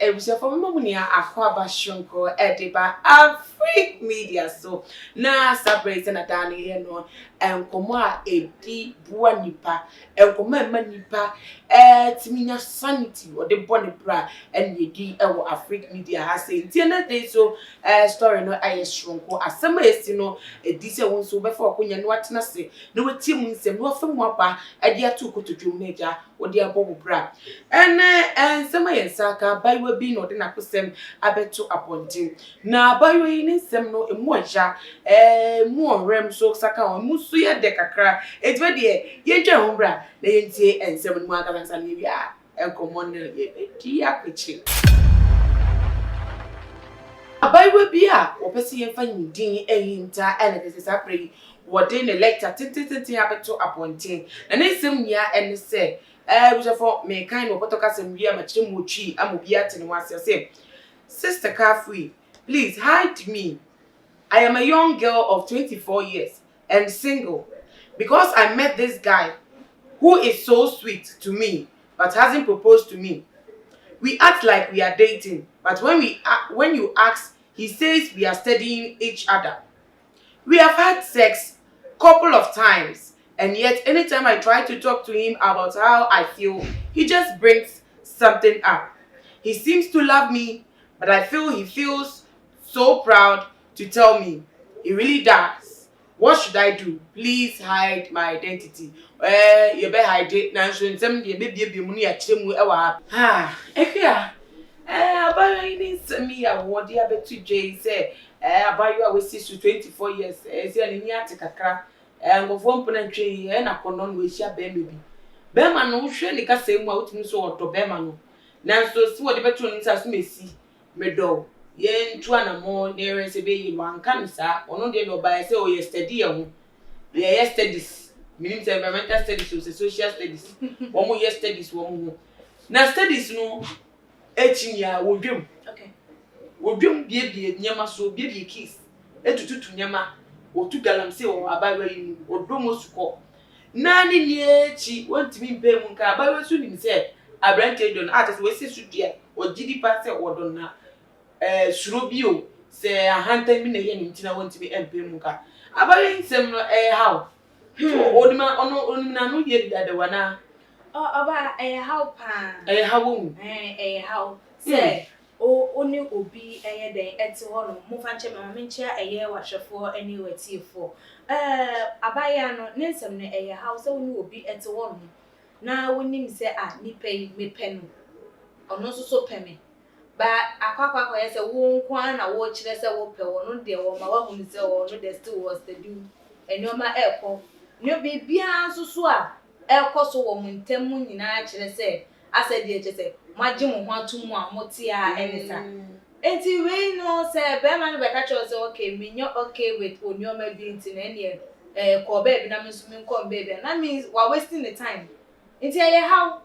ebusia for mamunia akwaba shonko ediba Afrique Media so na celebrate na dani here no enkomo a edi bua nipa enkomo ema nipa timinya sanity or the bone bra and yedi ewo Afrique Media ha say ntie na dey so story no aye shonko asema esi no edi se won so be for okonya no atena se no wetie mu nsem no fa mu aba ade atu kotodwum na ja odi abobo bra ensema yensaka baiwa bi no de nakusem abeto apontin na baiwa yi ne nsem no emu aja mu onrem so saka on musu ye de kakra etwe de yentwe ho bra na yentie ensem no aka nsa na bia enkomo ne ye di akwechi baiwa bi a opese yemfa nyidin ehinta ene de sapre wode ne lecture tintintin abeto apontin na ne nsem nya ene se for me kind of potoka sem bia ma chire mu twi amobia tene wase say Sister Carefree, please hide me. I am a young girl of 24 years and single because I met this guy who is so sweet to me but hasn't proposed to me. We act like we are dating, but when you ask, he says we are studying each other. We have had sex couple of times. And yet, anytime I try to talk to him about how I feel, he just brings something up. He seems to love me, but I feel he feels so proud to tell me. He really does. What should I do? Please hide my identity. You better hide it. Now, so some you be money at him. About me, I want the other 2 J say, about you, I was 24 years. Is there any article? Go for mpona na kono no ehia be mebi be ma no hwe ni ka sem a otimi so odo be ma no nanso si wo de beto ni sa so mesi medo ye ntu anamo na ere se be yi wanka ni sa ono de no ba se o yesterday ho ye yesterdays minim se environmental studies o social studies wo mo yesterdays wo mo na studies no echinya wodwem okay wodwem bie nyama so bie kiss etututu nyama otu galamse o abawa yi odomo suko nani ni echi wontimi mpe mu nka abawa su ni se abrante don atase we se sudua o gidi passe wodon na suro bio se ahanta mi na ye ni ntina wontimi mpe mu nka abawa nsem no how so onima onimna no ye dada wana aba how pa how how say oni obi den eti hono mo fa nche mama nche wahwefo ani watifo abaya no nensem ne how say oni obi eti hono na wonim se nipa yi mepe no ono so pe me ba akwakwa ye se wo nkwa na wo kire se wo pe wono de wo ma wa hunu se wo no de still was the do enioma ekọ ni obi bia so a ekọ so wo muntem nyina kire se asedi eche se maji mo ho atumu amoti a enisa enti we no say be man be catch us okay me nyo okay with onioma bi enti na ne ko be bi na me so me nko be na means we wasting the time enti how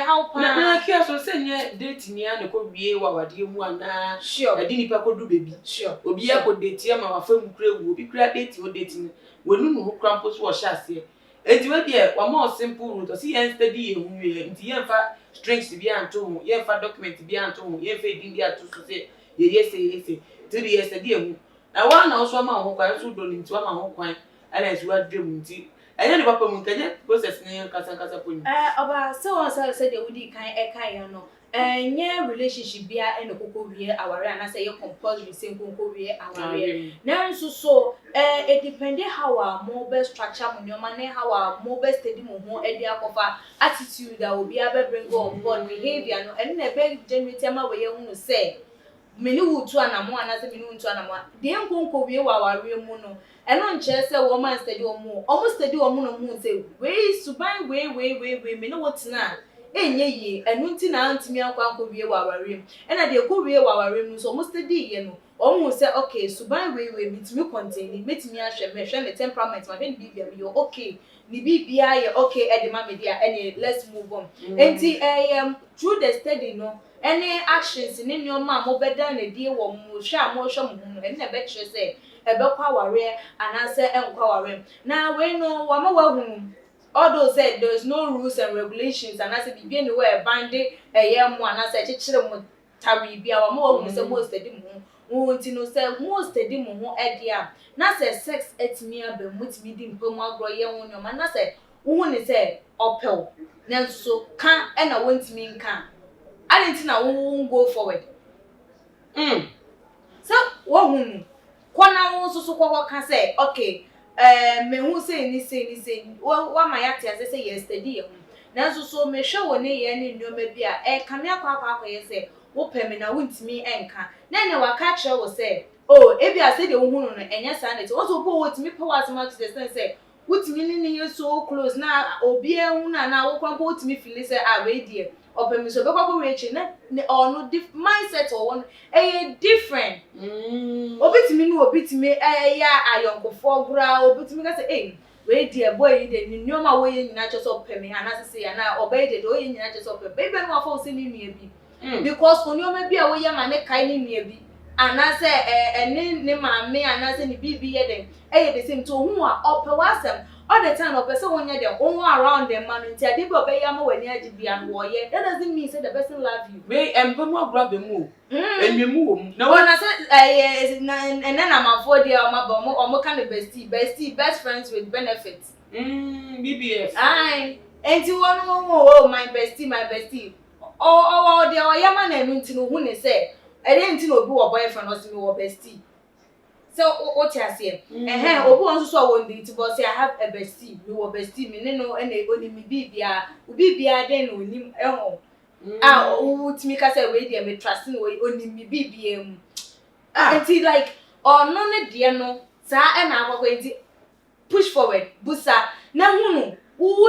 how pa na kia so say nye date ni an ko wie wa wade mu ana sure edi nipa ko du baby sure obi ya ko date ya ma wa fa mu kura wu obi kura date o date ni wonu no krampo so wo sha se enti we de wa more simple route si yen study hu enti yen fa strings bi anto yen fa document bi anto yen fa edin bi ato so se ye say 3 years study hu na wa na so ma ho kwan so do ni nti wa ma ho kwan ala so wa dream nti anya ni papa mu kanye process ni kasa poni oba so say de wudi kan ya no nye relationship bia ene kokko wie aware ana say compulsory say kokko wie aware na nso so it depend how our mobile structure mo nyoma ne how our mobile steady mo ho edi akofa attitude that will be able bring on board behavior no ene na be generate ama we ye hu say meni wutu anamo ana say meni wutu anamo de nkonko wie wa aware mu no eno nche say wo man steady omo steady omo no mu say we suban we meni wotina enye yi enu nti na ntimi akwa wie wa aware ena de ko wie wa aware no so omo steady ye no omo say okay suban we mitimi contain mitimi ahwe mehwe me temperament ma be bibia me okay ni bibia ye okay e de ma me dia any let's move on enti through the study no any actions ni nyoma mo beda na die wo mo hwa mo hwa mo no ene be kire say ebe kwa aware ana say enkwa aware na we no wa ma wa hu although said there's no rules and regulations and I said be anywhere binding a year more and I said chichire tari bia wa mo say most edi mo won ti no say most edi mo ho edia na say sex etimi aba mutimi di mpam agro ye won nyoma na say wo ne say opel na so kan e na wontimi nka adenti na wo go forward so wo hu kwana wo so kwa ka say okay me hu say ni say wa ma ya ti ase say yesterday hu na so me hwe wo ne ye ne nyoma bia ka me akwa ye say wo peme na wontimi enka na waka kire wo say oh ebi ase de wo hu no enye sa na ti wo so po wotimi pe wa asema to the sense say wotimi ni so close na obi ehun na wo kwa wotimi feel say we die opemi so be kwa we echi na no mindset or one different obitimi ni obitimi ya ayonkofo bra obitimi ka say we die boy de ni nyoma wo ye nyina cho so opemi ana say ya na obey de o ye nyina cho so opemi be be no afọ se ni nua bi because onyoma bi a wo ye ma ne kai ni nua bi ana say ne maame ana say ni bibi ye den the same to hu a opewasem all the time person wonya dem won around them man nti ade bi obey am wani agibia no wo ye that doesn't mean say the person love you we empemu agro be mu enwemu wo mu na wana say na mafo dia o ma kind of best friends with benefits BBF ai enti won oh my bestie oh dia o yama na enu nti no hu ne say nti no obi wo boyfriend o si me wo bestie. So what you say? Obi won so won dey but say I have a bestie. Me wo bestie me no ene oni mi bibia den onim ehon. Utimi ka say we dey me trust no oni mi bibia mu. Enti like no ne de no sa e na akwakwa enti push forward busa na hunu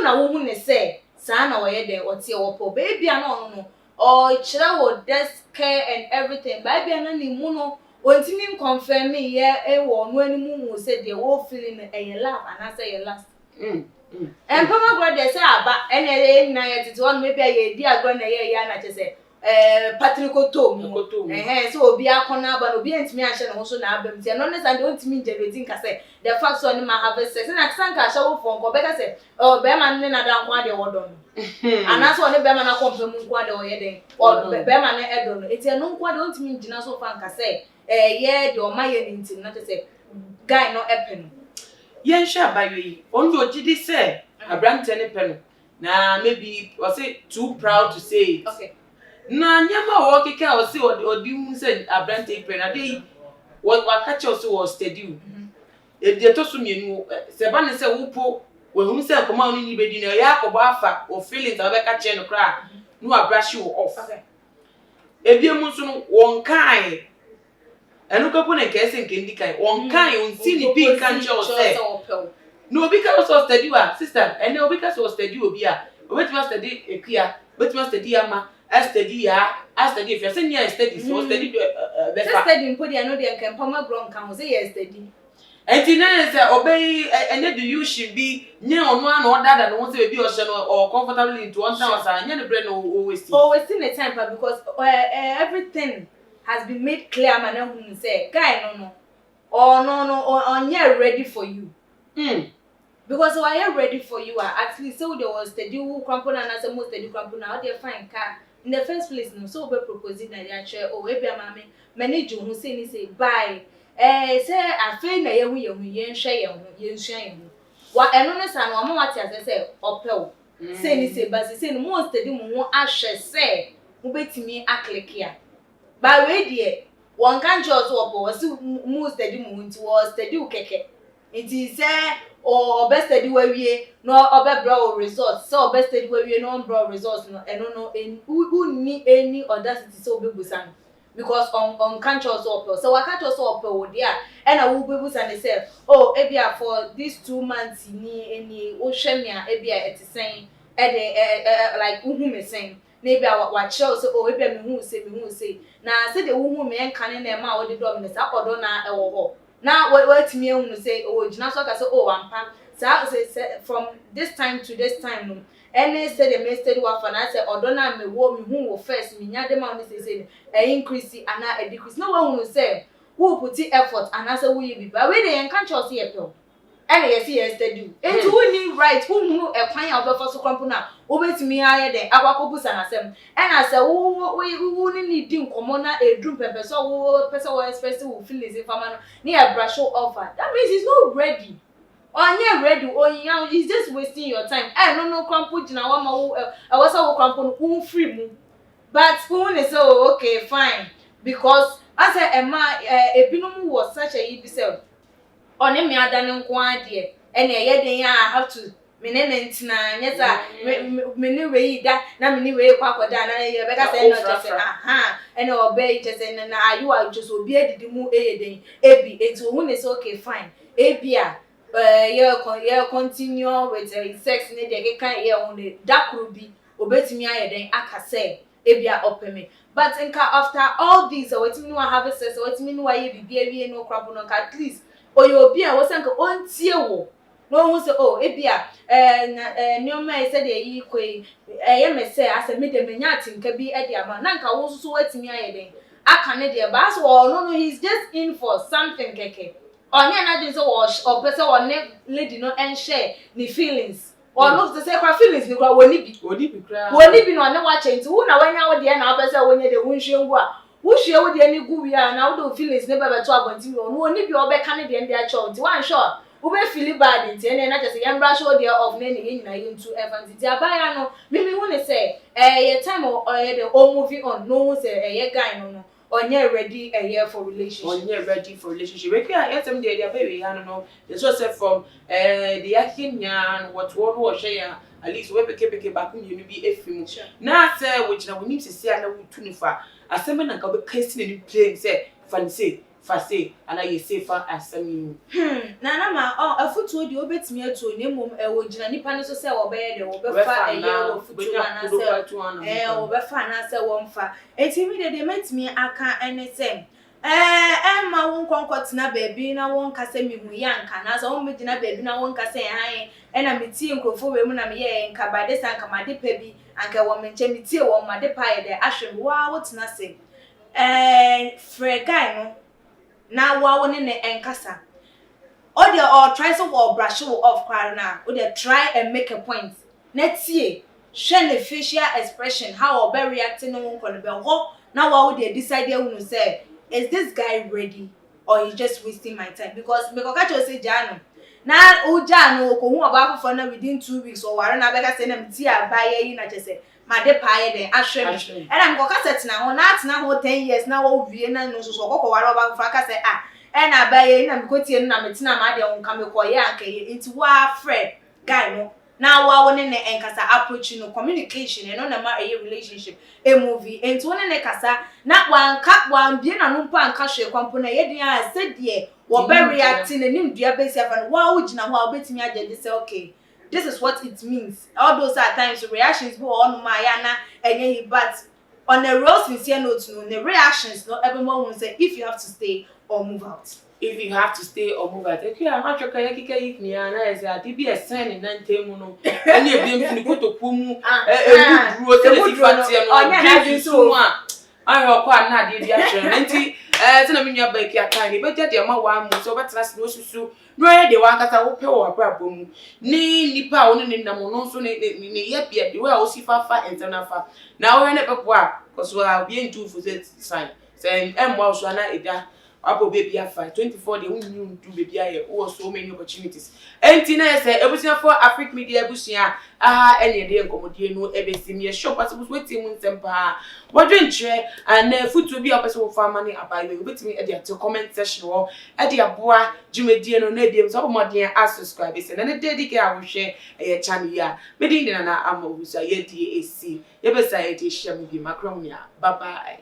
na wo hu ne say sa na wo ye den ote wo po baby no or chira wo desk care and everything baby na ni mu no ontimi confirm me ye wo no animu hu say dey wo feeling love and say your last pama brother say aba ene na ye tete one maybe ye di agro na ye ya na che say Patrick Tom so obi akona aba no obi entimi ahye no so na aba mti no ne sande ontimi generate nka say the fact so ni ma have sex na sanka ahye wo fon ko beka say be ma ne na da kwa de wodo no ana so ne be ma na confirm nkwa de wo ye den be ma na edo no eti no nkwa de ontimi ngina so fa nka say ye de o ma ye ni ntim na che say guy no epen yen sha bayo yi onjo ogidi say abrante ne pe no na maybe or say too proud to say it okay na nyama wo keka o say odi hu say abrante pe na dey wa catch us was steady e de to so mienu se ba ne say wo po wo hu say koma oni ni bedi na ya akobo afa o feelings a be ka che no kra no abrashi wo off okay e bi mu so no won kai enu kapo ne kese nke ndi kai won kai on si ni pi kan che o say no obi ka so steady wa sister ene obi ka so steady obi a obi ti steady ekia obi ti steady ama steady ya steady if you say near steady so steady be fa steady mpodi ano de nkan pama gron kan say yes steady enti na say obey ene do you should be nye onu an order no say be o she no or comfortably into 1000 nye ne bre no always in the time because everything has been made clear man who say guy no onye ready for you because why are ready for you at least so there was steady who crampon and as most steady crampon now they find car in the first place no so be proposing na dia che o we be mama manage who say ni say bye say afi na ye hu ye nhwe ye nsua ye hu wa eno ne sa no ma wati ase say opel say ni say basi say no most steady mu ho ahwe say mo betimi aklekia ba we die won kan cho so opo wasi mu steady mu nti wo steady ukeke nti say o best steady we wie no obe bro result so best steady we wie no bro results no eno no who ni any audacity so bebusan because on can cho so opo so waka cho so opo wo dia e na wo bebusan dey say oh ebia for these 2 months ni any o hweme a ebia etisen e de like uhu me sen na ebia wa cho so oh ebia me hu say na say de uhu me enkan na ma wo de do me sa odo na e wo ho na watimi ehunu say oh jina so ka say oh ampa say from this time to this time no any say the message wa fa na say odo na me hu wo first me nya dem on say increase and a decrease no one will say who put effort and say we be but we dey encourage us here and yes yesterday enti woni right who e kwan ya obefo so kwampo na obetimi aye den akwakobusa na asem and as wo ni di nkomo na edrum pepe so wo pese wo express wo feelings ifama no na e brush over that means he's not ready onye ready oyin he's just wasting your time no kwampo jina wa ma wo wasa wo kwampo no wo free mu but who is so okay fine because as a ma ebinum was such a yibisel on me adane nko ade ene ye den ya have to menene ntina nyesa meni we da na meni we kwakoda na ye be ka say no just aha ene obey just na ayu a just obi edidi mu eyeden ebi enti ohun is okay fine ebia ye continue with sex ne de kan ye on dakuru bi obetimi ayeden akase ebia opeme but nka after all this wetimi no have sex wetimi no ye bibia wie no kwabo no at least oyo obi a wo senka ontie wo no hu se oh ebia nyoma e se de yi koi ye me se ase me de menya atinka bi e de ama na nka wo so wetimi ayeden aka ne de ba so no he's just in for something keke onye na dey so o person o ne lady no and share the feelings or look to say kwa feelings ni kwa woni bi no ne wa chenti hu na wanya wo de na obese wonye de hunhwe ngu a wuhwe wo de ni gu wi a na wo de feelings ne bebe to abonti no woni bi obeka ne de ndi a chọ nti wan sure wo be feel bad nti ene na just yan bra show de of ne ni nyina yin to event nti abaya no mimi hu ne say ye time o ye de o movie on no hu say ye guy no onye ready for relationship we can yes them dey baby no they so say from the yakinyan what one wo share at least we beke back you be efim na say we gina we need to see na we tunifa asem na ka be case ni play say fancy fase ana ye safer asem na ma afutu di obetimi atu ne mom wo gina nipa ne so say wo be ye de wo be fa wo futu na say wo be fa na say wo mfa etimi de metimi aka enesem ma won konkotena baby na won kase mi hu yanka na so won megina baby na won kase han na meti nkrofo we mu na me ye nka bade sanka made pa bi anka wo menche meti wo made pa ye de ahwe wa wotena se free guy no na wa woni ne enkasa or try so or brush off kwara na o dey try and make a point na tie hwe ne facial expression how o be reacting no won kono be ho na wa wo dey decide who say is this guy ready or he's just wasting my time because me ko ka cho say jano na o jano ko hu oba afofo na within 2 weeks or ware na be ka say na mti abaye yi na che say made paaye den ahwe me na me ko ka set na ho na atena ho 10 years na wo wie na no so ko ware oba afofo ka say na abaye na me ko tie na me tena ma de ho ka me ko ye anka ye nti wa friend guy no na wa woni ne enkasa approach no communication no na ma a relationship a movie enti woni ne kasa na wan bie na no mpa anka hwe kwampo na ye dia a se de wo be reacting na nim dua be sia fa no wa wo gina ho a obetimi agye say okay this is what it means all those are times reactions go on ma ya na enye but on a real sincere note no the reactions no everyone will say if you have to stay or move out. If you have to stay or move out, okay, I'm not sure can you get me and I say be a sign in Nantemo. Any of them go to Pumu, I hope I'm not the reaction. Tell me your bake your tiny, but get your mama so but last no so. No, they want us a whoop or brabum. Ni pa only in the mono so yet be the way I see far and Tanafa. Now I never work, because we are being too for that sign. Saying, was one idea. Abo baby afa 24 dey won do baby aye o so many opportunities entina say ebusia for Africa Media ebusia ene dey nkomodie no ebesim ye shop possible wetin mu ntempa wodwentre and futu bi opese wo fa mani abaye obetimi e dey at comment section wo e dey aboa jumedie no na ebiem so omoden a subscribe say na ne dedicate a wo hwe e channel ya me din na ama obusa ye DAC ye besa ye dey share mu bi makrom ya bye bye.